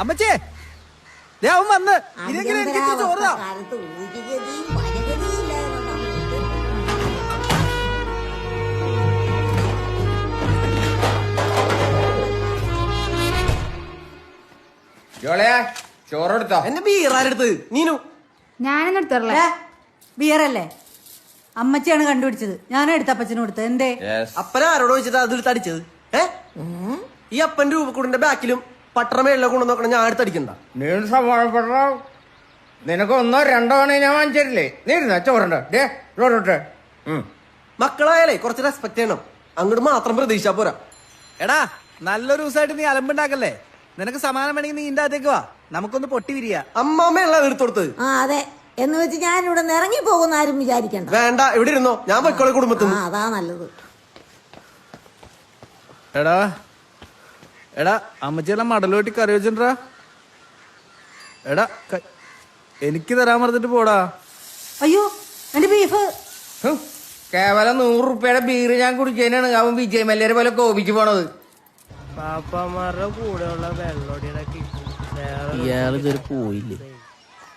അമ്മച്ചേ അവൻ വന്ന് ചോറാ. ചോറെടുത്തോ? എന്നെ ബീറാരെടുത്ത് നീനു ഞാനെന്ന് എടുത്തോളേ. ബിയറല്ലേ അമ്മച്ചിയാണ് കണ്ടുപിടിച്ചത്. ഞാൻ എടുത്തപ്പച്ചനും കൊടുത്തത്. എന്തേ അപ്പനെ ആരോട് വെച്ചിട്ട് അതെടുത്ത് അടിച്ചത്? ഈ അപ്പന്റെ രൂപക്കൂടിന്റെ ബാക്കിലും പട്ടണമേളിലെ കൊണ്ടു നോക്കണം. ഞാൻ എടുത്തടിക്കണ്ട. നീ സമാധാനപ്പെട. നിനക്ക് ഒന്നോ രണ്ടോ ആണ് ഞാൻ വാങ്ങിച്ചിട്ടില്ലേ? നീ ഇരുന്ന ചോറുണ്ടോ? ചോറിട്ടെ. മക്കളായാലേ കുറച്ച് റെസ്പെക്ട് ചെയ്യണം. അങ്ങോട്ട് മാത്രം പ്രതീക്ഷ പോരാ. എടാ നല്ലൊരു ദിവസമായിട്ട് നീ അലമ്പുണ്ടാക്കല്ലേ. നിനക്ക് സമാനം വേണമെങ്കിൽ നീ ഇന്റെ അകത്തേക്ക് വാ, നമുക്കൊന്ന് പൊട്ടി വിരിയാ. അമ്മാമ്മയല്ല എടുത്തൊടുത്ത്. അതെ എന്ന് വെച്ച് ഞാൻ ഇവിടെ ഇറങ്ങി പോകുന്ന ആരും വിചാരിക്കണ്ട. വേണ്ട, ഇവിടെ ഇരുന്നോ, ഞാൻ പൊയ്ക്കോളെ കുടുംബത്തിൽ. അതാ നല്ലത്. എടാ എടാ അമ്മച്ചെല്ലാം മടലോട്ടി കറി വെച്ചിട്ടാ. എടാ എനിക്ക് തരാൻ പറഞ്ഞിട്ട് പോടാ. അയ്യോ എന്റെ ബീഫ്. കേവലം 100 രൂപയുടെ ബീറ് ഞാൻ കുടിച്ചതിനാണ് അവൻ വിജയ് മല്യരെ പോലെ കോപിച്ചു പോണത്. പാപ്പമാരുടെ കൂടെയുള്ള വെള്ളോടിയുടെ ഇയാളിതൊരു പോയില്ലേ.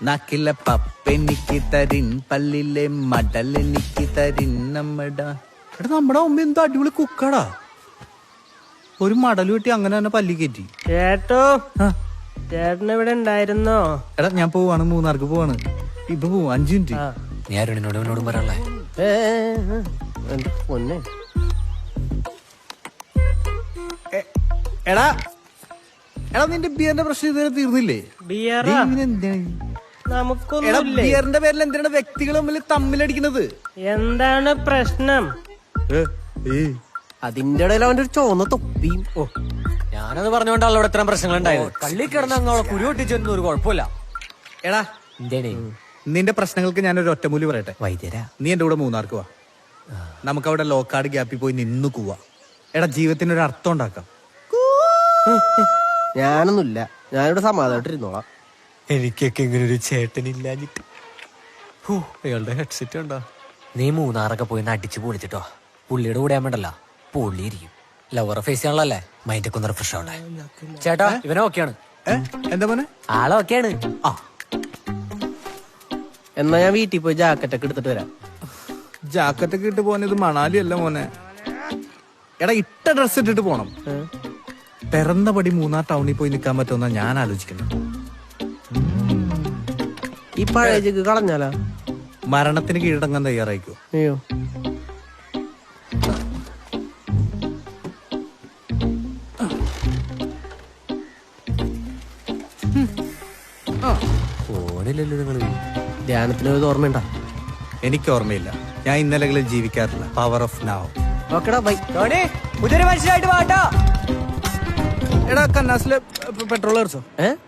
നക്കില്ല പപ്പെനിക്ക് തരിൻ, പല്ലിലെ മടലെനിക്ക് തരിൻ. നമ്മുടെ മുമ്പ് എന്തോ അടിപൊളി കുക്കടാ. ഒരു മടൽ വെട്ടി അങ്ങനെ തന്നെ പല്ലി കയറ്റി. ചേട്ടോ, ചേട്ടൻ ഇവിടെ ഉണ്ടായിരുന്നോ? എടാ ഞാൻ പോവാണ്, മൂന്നാർക്ക് പോവാണ്. ഇപ്പൊ പോവും 5 മിനിറ്റ്. നീ അരുണിനോടും പറയാനുള്ളേ. എന്റെ പൊന്നെ. എടാ എടാ നിന്റെ ബിയറിന്റെ പ്രശ്നം ഇതുവരെ തീർന്നില്ലേ? നമുക്കൊന്നുമില്ലേ? ബിയറിന്റെ പേരിൽ എന്തിനാണ് വ്യക്തികൾ തമ്മിലടിക്കുന്നത്? എന്താണ് പ്രശ്നം? അതിന്റെ ഇടയിൽ അവന്റെ ഒരു ചുവന്ന തൊപ്പിയും. ഞാനത് പറഞ്ഞുകൊണ്ടല്ലോ ഇവിടെ ഇത്രയും പ്രശ്നങ്ങൾ ഉണ്ടായത്. കള്ളി കിടന്ന് അങ്ങോട്ട് കുരു പൊട്ടിച്ചൊന്നും ഒരു കുഴപ്പമില്ല. എടാ നിന്റെ പ്രശ്നങ്ങൾക്ക് ഞാനൊരു ഒറ്റമൂലി പറയട്ടെ. വൈദ്യരാ, നീ എന്റെ കൂടെ മൂന്നാർക്ക് വാ. നമുക്കവിടെ ലോക്കാട് ഗ്യാപ്പിൽ പോയി നിന്ന് കൂവാ. എടാ ജീവിതത്തിനൊരു അർത്ഥം ഉണ്ടാക്കാം. ഞാനൊന്നുമില്ല, ഞാനിവിടെ സമാധാനായിട്ടിരുന്നോളാം. എനിക്കൊക്കെ ഇങ്ങനെ ഒരു ചേട്ടനില്ലാഞ്ഞിട്ട്. അയാളുടെ ഹെഡ്സെറ്റ് ഉണ്ടോ? നീ മൂന്നാറൊക്കെ പോയി അടിച്ചു പൊളിച്ചിട്ടോ. പുള്ളിയുടെ കൂടെ ആവുമ്പോണ്ടല്ലോ പൊള്ളിയിരിക്കും. ലവറെ ഫേസ് ചെയ്യാനുള്ളല്ലേ, മൈൻഡൊക്കെ ഒന്ന് ഫ്രഷ് ആവണ്ടേ. ചേട്ടാ ഇവനെ ഓക്കെയാണ്. എന്താ മോനെ? ആളൊക്കെയാണ്. എന്നാ ഞാൻ വീട്ടിൽ പോയി ജാക്കറ്റൊക്കെ എടുത്തിട്ട് വരാം. ജാക്കറ്റൊക്കെ ഇട്ട് പോകുന്നത് മണാലി അല്ല മോനെ. എടാ ഇട്ട ഡ്രസ് ഇട്ടിട്ട് പോണം. പിറന്ന പടി മൂന്നാർ ടൗണിൽ പോയി നിൽക്കാൻ പറ്റുമെന്നാ ഞാൻ ആലോചിക്കുന്നത്. ഈ പഴയ ജഗ് കളഞ്ഞാലാ? മരണത്തിന് കീഴടങ്ങാൻ തയ്യാറായിക്കോ? അയ്യോ, ഫോണിലല്ലോ നിങ്ങള്. ധ്യാനത്തിന് പോയത് ഓർമ്മയുണ്ടാ? എനിക്ക് ഓർമ്മയില്ല. ഞാൻ ഇന്നലെകളിൽ ജീവിക്കാറില്ല. Power off now. ഓക്കെടാ, ബൈ. പുതിയൊരു മനുഷ്യനായിട്ട് വാട്ടോ. എടാ കന്നാസിലെ പെട്രോൾ അടിച്ചോ?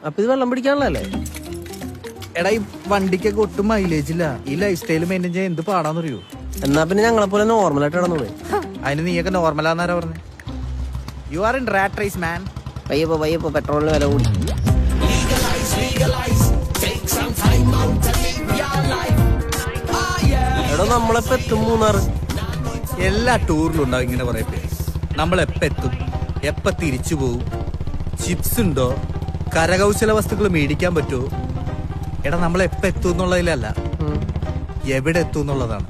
അപ്പൊ ഇത് വെള്ളം പിടിക്കാനുള്ളതല്ലേ? എടാ ഈ വണ്ടിക്കൊക്കെ ഒട്ടും മൈലേജ് ഇല്ല. ഈ ലൈഫ് സ്റ്റൈൽ മെയിൻറ്റെയിൻ ചെയ്യാൻ എന്ത് പാടാന്നറിയോ? എന്നാ പിന്നെ ഞങ്ങളെ പോലെ നോർമലായിട്ട് കിടന്നോളൂ. അതിന് നീയൊക്കെ നോർമലാന്നാരാ പറഞ്ഞേ? You are in rat race man. പയ്യപ്പോ പെട്രോളിന് വില കൂടി. എടോ നമ്മളിപ്പോ എത്തും മൂന്നാറ്. എല്ലാ ടൂറിലും ഉണ്ടാവും ഇങ്ങനെ കുറെ പേര്. നമ്മൾ എപ്പ എത്തും, എപ്പ തിരിച്ചു പോവും, ചിപ്സ് ഉണ്ടോ, കരകൗശല വസ്തുക്കൾ മേടിക്കാൻ പറ്റുമോ? എടാ നമ്മൾ എപ്പ എത്തും എന്നുള്ളതിലല്ല, എവിടെ എത്തും എന്നുള്ളതാണ്.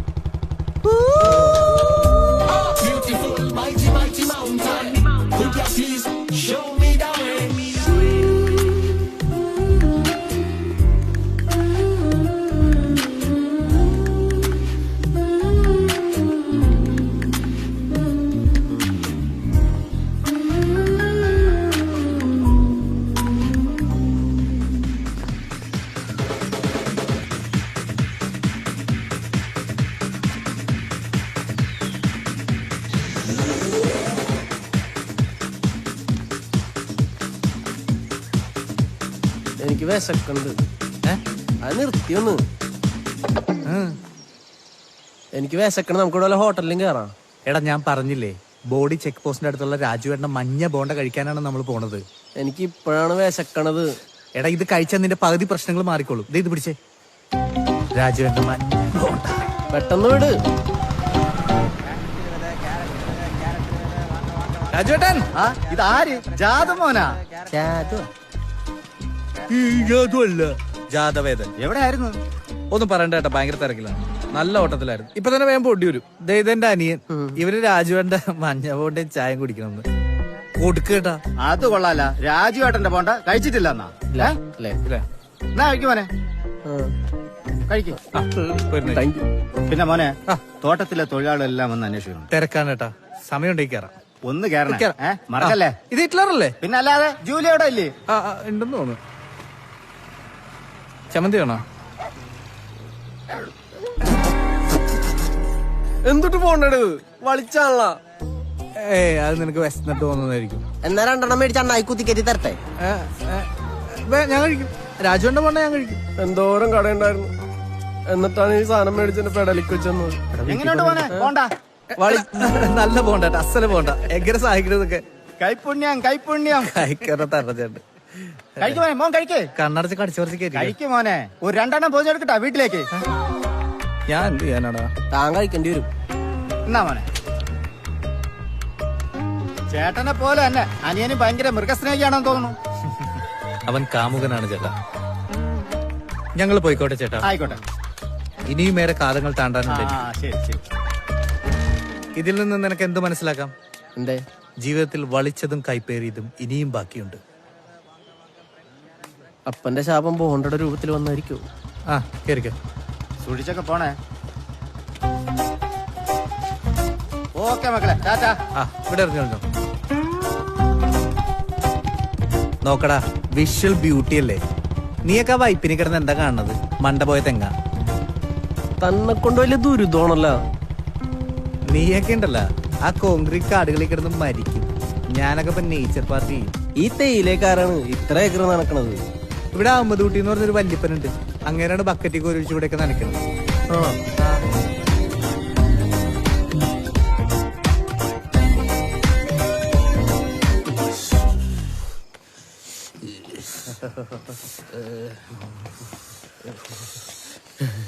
എനിക്ക് വിശക്കുണ്ട്. അത് നിർത്തിയൊന്ന്. എനിക്ക് വിശക്കണം. നമുക്ക് ഇവിടെ ഹോട്ടലിലും കയറാം. എടാ ഞാൻ പറഞ്ഞില്ലേ, ബോഡി ചെക്ക് പോസ്റ്റിന്റെ അടുത്തുള്ള രാജുവേട്ടന്റെ മഞ്ഞ ബോണ്ട കഴിക്കാനാണ് നമ്മൾ പോണത്. എനിക്ക് ഇപ്പോഴാണ് വിശക്കണത്. എടാ ഇത് കഴിച്ചാൽ നിന്റെ പകുതി പ്രശ്നങ്ങൾ മാറിക്കോളും. ഇത് പിടിച്ചേ, രാജുവേട്ടന്റെ മഞ്ഞ ബോണ്ട. പെട്ടെന്ന് വിട് രാജുവേട്ടൻ. ഇതാര്? ജാത മോനാ? അതുമല്ല ജാതവേദൻ. എവിടെ ആയിരുന്നു? ഒന്നും പറയണ്ട ഏട്ടാ, ഭയങ്കര തിരക്കിലാണ്. നല്ല ഓട്ടത്തിലായിരുന്നു. ഇപ്പൊ തന്നെ വേഗം പൊടി വരും. ഇതെന്റെ അനിയൻ. ഇവര് രാജുവേണ്ട മഞ്ഞ പോണ്ടേ ചായ കുടിക്കണം കൊടുക്കേട്ടാ. അത് കൊള്ളാല. രാജുവേട്ടന്റെ പോണ്ട കഴിച്ചിട്ടില്ല എന്നാ കഴിക്കുമോനെ, കഴിക്കും. പിന്നെ മോനെ, തോട്ടത്തിലെ തൊഴിലാളികളെല്ലാം ഒന്ന് അന്വേഷിക്കണം. തിരക്കാണ് ഏട്ടാ, സമയം ഉണ്ടെങ്കിൽ കയറാം. ഒന്ന് കേറണേ, മറക്കല്ലേ. ഇത് ഹിറ്റ്ലറല്ലേ? പിന്നെ അല്ലാതെ ജൂലി അവിടെ ഇല്ലേ? ഉണ്ടെന്ന് തോന്നുന്നു. ചമ്മന്തി വേണോ? എന്തിട്ട് പോണ്ടത് വളിച്ചാണല്ല. അത് നിനക്ക് വിശന്നിട്ട് തോന്നുന്നതായിരിക്കും. എന്നാ രണ്ടെണ്ണം മേടിച്ച് അണ്ണായി കുത്തിക്കറ്റി തരട്ടെ. ഞാൻ കഴിക്കും. രാജുവിന്റെ പോണ്ട ഞാൻ കഴിക്കും. എന്തോരം കടയുണ്ടായിരുന്നു, എന്നിട്ടാണ് ഈ സാധനം മേടിച്ചെന്റെ പെടലിക്ക് വെച്ചെന്നത്. എങ്ങനെയുണ്ട് മോനെ പോണ്ട? നല്ല പോണ്ട, അസല പോണ്ട. എങ്ങനെ സഹായിക്കണതൊക്കെ കൈപ്പുണ്യം കൈപ്പുണ്യം. കഴിക്കാറ തറച്ചേണ്ട്. കഴിക്കുമോനെ, മോൻ കഴിക്കേ. കണ്ണടച്ച് കടിച്ചു പറിച്ച് കഴിക്കും മോനെ. ഒരു രണ്ടെണ്ണം പോയി എടുക്കട്ടാ വീട്ടിലേക്ക്. ഞാൻ എന്ത് ചെയ്യാനാടാ? താൻ കഴിക്കേണ്ടി വരും. എന്നാ മോനെ, ചേട്ടനെ പോലെ തന്നെ അനിയന് ഭയങ്കര മൃഗസ്നേഹിയാണെന്ന് തോന്നുന്നു. അവൻ കാമുകനാണ് ചേട്ടാ. ഞങ്ങള് പോയിക്കോട്ടെ ചേട്ടാ. ആയിക്കോട്ടെ. ഇനിയും ഏറെ കാലങ്ങൾ താണ്ടാനുണ്ട്. ശരി ശരി. ഇതിൽ നിന്ന് നിനക്ക് എന്ത് മനസ്സിലാക്കാം? എന്തേ? ജീവിതത്തിൽ വളിച്ചതും കൈപ്പേറിയതും ഇനിയും ബാക്കിയുണ്ട്. അപ്പന്റെ ശാപം ബോണ്ടയുടെ രൂപത്തിൽ വന്നായിരിക്കും. കേറിക്കോ. സൂക്ഷിച്ചൊക്കെ പോണേ. ഓക്കെ മക്കളെ, ടാറ്റാ. ഇവിടെ ഇറങ്ങി നോക്കടാ, വിഷ്വൽ ബ്യൂട്ടി അല്ലേ? നീയൊക്കെ ആ വൈപ്പിന് കിടന്ന് എന്താ കാണുന്നത്? മണ്ട പോയ തെങ്ങ. തന്നെ കൊണ്ട് വലിയ ദുരിതമാണല്ലോ. നീയൊക്കെ ഉണ്ടല്ല ആ കോൺക്രീറ്റ് കാടുകളിൽ കിടന്ന് മരിക്കും. ഞാനൊക്കെ ഇപ്പൊ നേച്ചർ പാർട്ടി ചെയ്യും. ഈ തേയിലേക്കാരാണ് ഇത്ര ഏക്കർ നടക്കണത്. ഇവിടെ അഹമ്മദ് കുട്ടി എന്ന് പറഞ്ഞൊരു വല്യപ്പനുണ്ട്. അങ്ങനെയാണ് ബക്കറ്റിൽ കോരിച്ച് ഇവിടെയൊക്കെ നനയ്ക്കുന്നത്.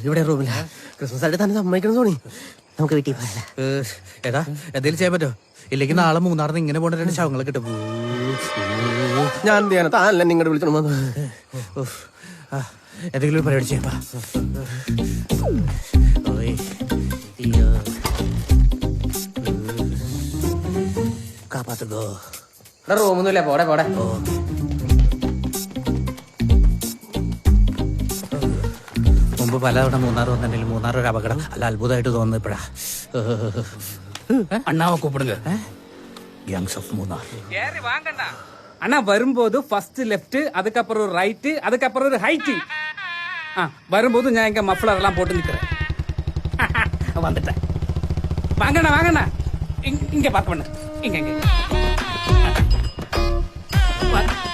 ഇവിടെ റൂമില്ല. ക്രിസ്മസ് ആയിട്ട് തന്നെ സമ്മതിക്കണം തോന്നി. നമുക്ക് വീട്ടിൽ പോയാലേ? ഏതാ എന്തെങ്കിലും ചെയ്യാൻ പറ്റോ? ഇല്ലെങ്കിൽ നാളെ മൂന്നാറിന് ഇങ്ങനെ പോണ രണ്ട് ശവങ്ങളെ കിട്ടും. ഞാൻ എന്ത് ചെയ്യാനാ? താനല്ല നിങ്ങളുടെ വിളിച്ചോണ്ട് വന്നത്. എന്തെങ്കിലും പരിപാടി ചെയ്യാ. കാപ്പാത്തുണ്ടോ? റൂമൊന്നുമില്ല, പോടെ പോടെ. മുമ്പ് പലതവണ മൂന്നാർ വന്നിട്ടുണ്ടെങ്കിൽ മൂന്നാർ ഒരു അപകടം അല്ല അത്ഭുതമായിട്ട് തോന്നുന്നു ഇപ്പഴാ. அண்ணாவை கூப்பிடுங்க. Gangs of Munnar. அண்ணா வரும்போது ஃபர்ஸ்ட் லெஃப்ட், அதுக்கப்புறம் ஒரு ரைட்டு, அதுக்கப்புறம் ஒரு ஹைட்டு. வரும்போது நான் இங்க மஃப்ளர் எல்லாம் போட்டு நிக்கிறேன். வந்துட்டேன். வாங்கண்ணா வாங்கண்ணா, இங்க பார்க்க பண்ணு. இங்க இங்க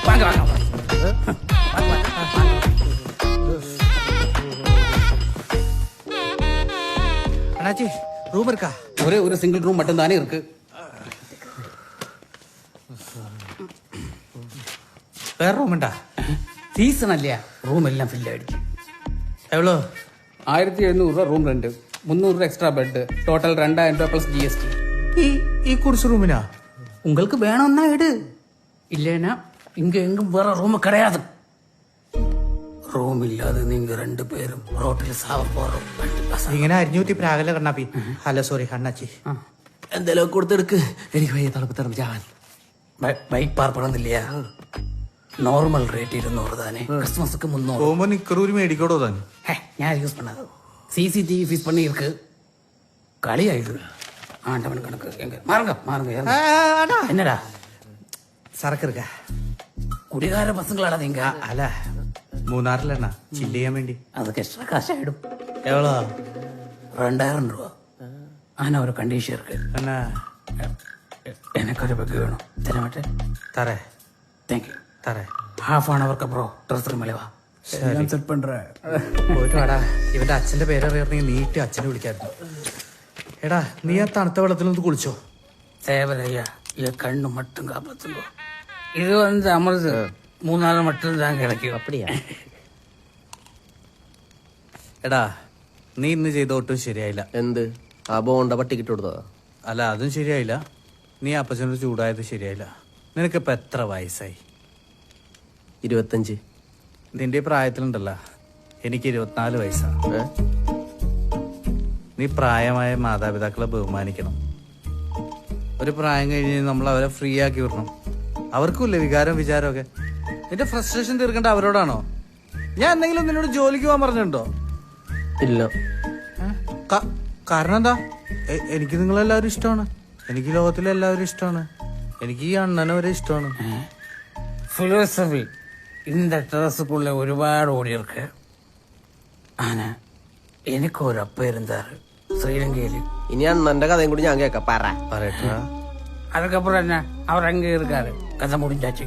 வாங்க வாங்க. அண்ணாச்சி ரூம் இருக்கா? ஒரே ஒரு சிங்கிள் ரூம் மட்டும் தானே இருக்கு. വേറെ റൂമുണ്ടാ? സീസൺ അല്ലേ, റൂം എല്ലാം ഫില്ല് ആയിരിക്കും. എവ്വളോ? 1700 രൂപ റൂം റെന്റ്, 300 രൂപ എക്സ്ട്രാ ബെഡ്, ടോട്ടൽ 2000 രൂപ പ്ലസ് GST. ഈ കുറിച്ച് റൂമിനാ? உங்களுக்கு வேணும்னா எடு, இல்லைன்னா இங்க எங்கும் வேற ரூம் கிடையாது. റൂം ഇല്ലാതെ നിങ്ങൾ രണ്ടുപേരും റോട്ടിൽ സാവ പോറും. ഇങ്ങനെ അരിഞ്ഞൂറ്റി പ്രാകല കണ്ണാപ്പി. ഹലോ സോറി അണ്ണാച്ചി. എന്തെങ്കിലും കൊടുത്തെടുക്ക്, എനിക്ക് വയ്യ തണുപ്പ് തണുപ്പ് ചാവാൻ. ബൈക്ക് പാർപ്പണമെന്നില്ല. നോർമൽ റേറ്റ് 200 தானே, கிறிஸ்துமஸுக்கு 300. പോകുമ്പോ നിക്കറൂരി മേടിക്കോടോ താൻ? ഞാൻ യൂസ് பண்ணது CCTV ഫീസ് பண்ணி இருக்கு. കളിയായിട്ട് ആണ്ടവൻ കണക്ക്. എങ്ക മാറുങ്ക മാറുങ്ക. എന്നടാ സരക്ക് എടുക്ക? കുടികാര പസങ്ങളാടാ നീങ്ക. അല്ല മൂന്നാറിലെണ്ണ ചില്ല് ചെയ്യാൻ വേണ്ടി. അതൊക്കെ എക്സ്ട്രാ കാശായിടും. എവളോ? 2000 രൂപ. ആന ഒരു കണ്ടീഷൻ ഇருக்கு. എന്നാ எனக்கொரு பெக் வேணும். தர மாட்டேன்? തറേ தேங்க்யூ. തറേ. ഹാഫ് ആൻ അവർക്ക് ബ്രോ ഡ്രസ് റൂമിലെ വാ, സെറ്റ് പண்றேன். പോയിട്ട് വാടാ. ഇവന്റെ അച്ഛന്റെ പേരറിയണമെങ്കിൽ നീട്ടി അച്ഛനെ വിളിക്കായിരുന്നു. എടാ നീ ആ തണുത്ത വെള്ളത്തിലൊന്ന് കുളിച്ചോ? தேவரையா என் கண்ணு மட்டும் காப்பாத்துங்க. இது வந்து அமிர்து 3 நாள் மட்டும் தான் கிடைக்கும். அப்படியா? എടാ നീ ഇന്ന് ചെയ്ത ഒട്ടും ശരിയായില്ല. എന്ത്? ആ ബോണ്ട പട്ടിക്കിട്ട് കൊടുത്തതാ? അല്ല അതും ശരിയായില്ല. നീ അപ്പച്ചനോട് ചൂടായത് ശരിയായില്ല. നിനക്കിപ്പോ എത്ര വയസ്സായി? 25. നിന്റെ ഈ പ്രായത്തിലുണ്ടല്ലോ എനിക്ക് 24 വയസ്സാണ്. നീ പ്രായമായ മാതാപിതാക്കളെ ബഹുമാനിക്കണം. ഒരു പ്രായം കഴിഞ്ഞ് നമ്മൾ അവരെ ഫ്രീ ആക്കി വിടണം. അവർക്കുമില്ലേ വികാരം വിചാരമൊക്കെ. നിന്റെ ഫ്രസ്ട്രേഷൻ തീർക്കേണ്ട അവരോടാണോ? ഞാൻ എന്തെങ്കിലും നിന്നോട് ജോലിക്ക് പോകാൻ പറഞ്ഞിട്ടുണ്ടോ? ഇല്ല. കാരണം എന്താ? എനിക്ക് നിങ്ങളെല്ലാവരും ഇഷ്ടമാണ്. എനിക്ക് ലോകത്തിലെ എല്ലാവരും ഇഷ്ടമാണ്. എനിക്ക് ഈ അണ്ണനെ വരെ ഇഷ്ടമാണ്. ഫിലോസഫി இந்த ടെറസുக்குள்ள ഒരുപാട് ഓടിയിருக்கு. ആന എനിക്കൊരപ്പ ഇരുന്നാറ് ശ്രീലങ്കയില്. ഇനി അണ്ണന്റെ കഥയും കൂടി ഞാൻ കേൾക്കാം. പറയട്ടാ. அதுக்கப்புறம் என்ன அவர் அங்கே இருக்காரு. கதை முடிஞ்சாச்சு.